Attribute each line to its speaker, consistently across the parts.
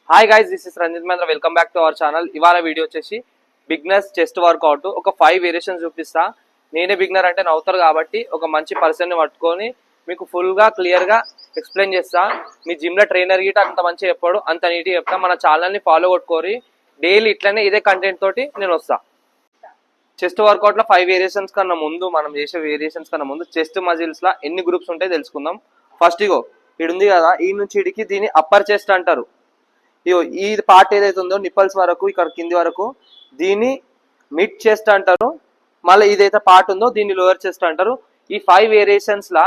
Speaker 1: Hi guys, this is Ranjith Mahendra. Welcome back to our channel. ఇవాళ video వచ్చేసి beginners chest workout ఒక 5 variations చూపిస్తా. నేనే బిగ్నర్ అంటే నవ్వుతారు కాబట్టి ఒక మంచి పర్సన్ ని పట్టుకొని మీకు ఫుల్ గా క్లియర్ గా ఎక్స్ప్లెయిన్ చేస్తా. మీ జిమ్ లో ట్రైనర్ గిట అంత మంచిగా చెప్పాడు, అంత నీట్ గా చెప్తా. మన ఛానల్ ని ఫాలో కొట్టుకోరి, డైలీ ఇట్లనే ఇదే కంటెంట్ తోటి నేను వస్తా. చెస్ట్ వర్కౌట్ లో 5 వేరియేషన్స్ కన్నా ముందు, మనం చేసే వేరియేషన్స్ కన్నా ముందు చెస్ట్ మజిల్స్ లా ఎన్ని గ్రూప్స్ ఉంటాయి తెలుసుకుందాం. ఫస్ట్ ఇగో ఇది ఉంది కదా, ఈ నుంచి ఇడికి దీన్ని అప్పర్ చెస్ట్ అంటారు. ఈ పార్ట్ ఏదైతే ఉందో నిప్పల్స్ వరకు ఇక్కడ కింది వరకు దీన్ని మిడ్ చెస్ట్ అంటారు. మళ్ళీ ఇదైతే పార్ట్ ఉందో దీన్ని లోయర్ చెస్ట్ అంటారు. ఈ 5 వేరియేషన్స్ లా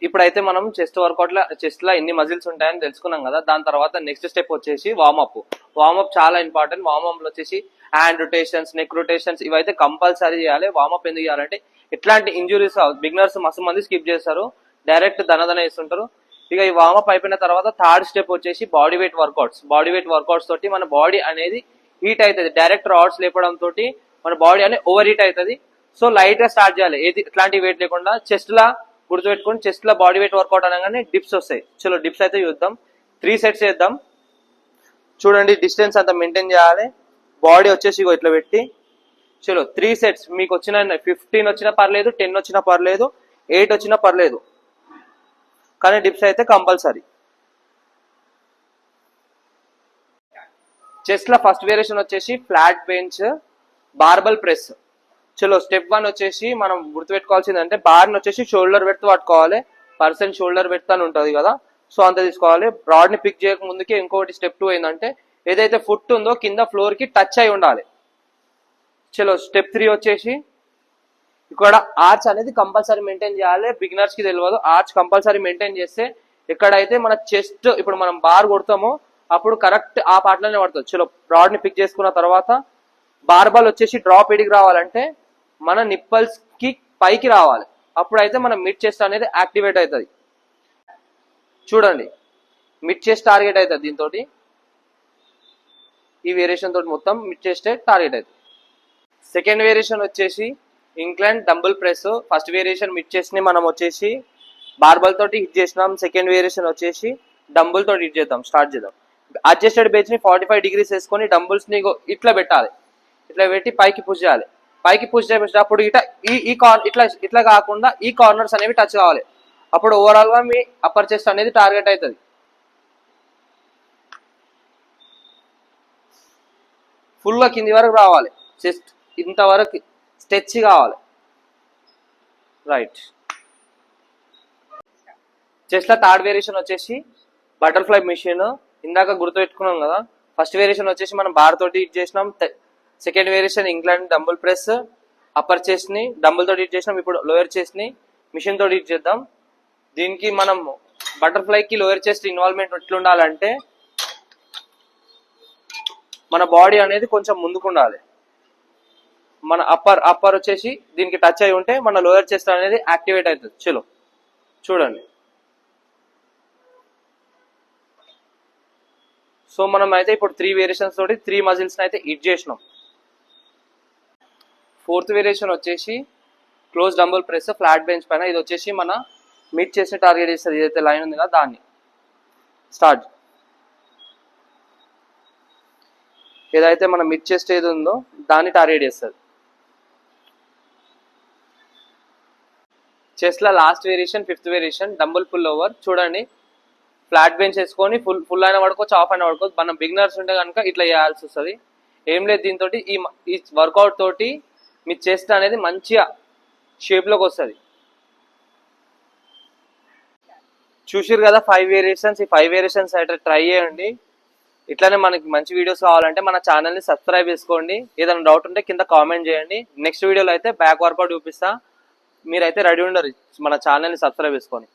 Speaker 1: ఇప్పుడైతే మనం చెస్ట్ వర్కౌట్ లో చెస్ట్ లో ఎన్ని మజిల్స్ ఉంటాయని తెలుసుకున్నాం కదా. దాని తర్వాత నెక్స్ట్ స్టెప్ వచ్చేసి వార్మప్ చాలా ఇంపార్టెంట్. వార్మప్ లో వచ్చేసి హ్యాండ్ రొటేషన్స్, నెక్ రొటేషన్స్ ఇవైతే కంపల్సరీ చేయాలి. వార్మప్ ఎందుకు చేయాలంటే ఎట్లాంటి ఇంజురీస్ బిగినర్స్ మస్తు మంది స్కిప్ చేస్తారు, డైరెక్ట్ దనదన వేస్తుంటారు. ఇక ఈ వార్మప్ అయిపోయిన తర్వాత థర్డ్ స్టెప్ వచ్చేసి బాడీ వెయిట్ వర్కౌట్స్ తోటి మన బాడీ అనేది హీట్ అవుతుంది. డైరెక్ట్ రాడ్స్ లేపడం తోటి మన బాడీ అనేది ఓవర్ హీట్ అవుతుంది. సో లైట్ గా స్టార్ట్ చేయాలి, ఏది ఇట్లాంటి వెయిట్ లేకుండా. చెస్ట్ లా గుర్తుపెట్టుకుని చెస్ట్ లో బాడీ వెయిట్ వర్కౌట్ అనగానే డిప్స్ వస్తాయి. చలో డిప్స్ అయితే చూద్దాం. 3 సెట్స్ చేద్దాం. చూడండి డిస్టెన్స్ అంతా మెయింటైన్ చేయాలి. బాడీ వచ్చేసి ఇట్లా పెట్టి చలో 3 సెట్స్. మీకు వచ్చిన 15 వచ్చినా పర్లేదు, 10 వచ్చినా పర్లేదు, 8 వచ్చినా పర్లేదు, కానీ డిప్స్ అయితే కంపల్సరీ. చెస్ట్ లో ఫస్ట్ వేరియేషన్ వచ్చేసి ఫ్లాట్ బెంచ్ బార్బల్ ప్రెస్. చలో స్టెప్ 1 వచ్చేసి మనం గుర్తుపెట్టుకోవాల్సిందంటే బార్ని వచ్చేసి షోల్డర్ పెడుతూ పట్టుకోవాలి. పర్సన్ షోల్డర్ పెడతా అని ఉంటుంది కదా, సో అంత తీసుకోవాలి. రాడ్ ని పిక్ చేయక ముందుకే ఇంకొకటి స్టెప్ 2 ఏంటంటే ఏదైతే ఫుట్ ఉందో కింద ఫ్లోర్ కి టచ్ అయి ఉండాలి. చలో స్టెప్ 3 వచ్చేసి ఇక్కడ ఆర్చ్ అనేది కంపల్సరీ మెయింటైన్ చేయాలి. బిగినర్స్ కి తెలియదు, ఆర్చ్ కంపల్సరీ మెయింటైన్ చేస్తే ఎక్కడైతే మన చెస్ట్ ఇప్పుడు మనం బార్ కొడతామో అప్పుడు కరెక్ట్ ఆ పార్ట్లోనే పడుతుంది. చలో రాడ్ ని పిక్ చేసుకున్న తర్వాత బార్బల్ వచ్చేసి డ్రాప్ ఎడికి రావాలంటే మన నిప్పల్స్ కి పైకి రావాలి. అప్పుడైతే మన మిడ్ చెస్ట్ అనేది యాక్టివేట్ అవుతుంది. చూడండి మిడ్ చెస్ట్ టార్గెట్ అవుతుంది. దీంతో ఈ వేరియేషన్ తోటి మొత్తం మిడ్ చెస్ట్ టార్గెట్ అవుతుంది. సెకండ్ వేరియేషన్ వచ్చేసి incline dumbbell press. First variation mid chest ని మనం వచ్చేసి బార్బల్ తోటి హిట్ చేసినాం. సెకండ్ వేరియేషన్ వచ్చేసి డంబుల్ తోటి హిట్ చేద్దాం. స్టార్ట్ చేద్దాం. అడ్జస్టెడ్ బేస్ ని 45 డిగ్రీస్ వేసుకొని డంబుల్స్ ని ఇట్లా పెట్టాలి. ఇట్లా పెట్టి పైకి పుష్ చేయాలి. పైకి పుష్ చేసేటప్పుడు ఇట్లా కాకుండా ఈ కార్నర్స్ అనేవి టచ్ కావాలి. అప్పుడు ఓవరాల్ గా మీ అప్పర్ చెస్ట్ అనేది టార్గెట్ అవుతుంది. ఫుల్ గా కింది వరకు రావాలి. చెస్ట్ ఇంతవరకు స్ట్రెచ్ కావాలి. రైట్. చెస్ట్ లో థర్డ్ వేరియేషన్ వచ్చేసి బటర్ఫ్లై మిషన్. ఇందాక గుర్తుపెట్టుకున్నాం కదా. ఫస్ట్ వేరియేషన్ వచ్చేసి మనం బార్ తోటి హిట్ చేసినాం. Second variation incline dumbbell press. Upper chest ని డంబుల్ తోటి హిట్ చేసినాం. ఇప్పుడు లోయర్ చెస్ట్ ని మిషన్ తోటి హిట్ చేద్దాం. దీనికి మనం బటర్ఫ్లైకి లోయర్ చెస్ట్ ఇన్వాల్వ్మెంట్ ఎట్లుండాలంటే మన బాడీ అనేది కొంచెం ముందుకు ఉండాలి. మన అప్పర్ వచ్చేసి దీనికి టచ్ అయి ఉంటే మన లోయర్ చెస్ట్ అనేది యాక్టివేట్ అవుతుంది. చలో చూడండి. సో మనం అయితే ఇప్పుడు 3 వేరియేషన్స్ తోటి 3 మజిల్స్ అయితే హిట్ చేసినాం. ఫోర్త్ వేరియేషన్ వచ్చేసి close dumbbell press flat bench పైన. ఇది వచ్చేసి మన మిడ్ చెస్ట్ ని టార్గెట్ చేస్తుంది. ఏదైతే లైన్ ఉంది కదా దాన్ని. స్టార్ట్. ఏదైతే మన మిడ్ చెస్ట్ ఏది ఉందో దాన్ని టార్గెట్ చేస్తుంది. చెస్ట్ లో last variation fifth variation dumbbell pull over. చూడండి ఫ్లాట్ బెంచ్ వేసుకొని ఫుల్ అయినా పడుకోవచ్చు, హాఫ్ అయినా పడుకోవచ్చు. మనం బిగినర్స్ ఉంటే కనుక ఇట్లా చేయాల్సి వస్తుంది. ఏం లేదు, దీంతో ఈ వర్కౌట్ తోటి మీ చెస్ట్ అనేది మంచిగా షేప్ లోకి వస్తుంది. చూసారు కదా 5 వేరియేషన్స్. ఈ 5 వేరియేషన్స్ అయితే ట్రై చేయండి. ఇట్లానే మనకి మంచి వీడియోస్ కావాలంటే మన ఛానల్ ని సబ్స్క్రైబ్ చేసుకోండి. ఏదైనా డౌట్ ఉంటే కింద కామెంట్ చేయండి. నెక్స్ట్ వీడియోలో అయితే బ్యాక్ వర్కౌట్ చూపిస్తా. మీరైతే రెడీ ఉండరు మన ఛానల్ ని సబ్స్క్రైబ్ చేసుకోండి.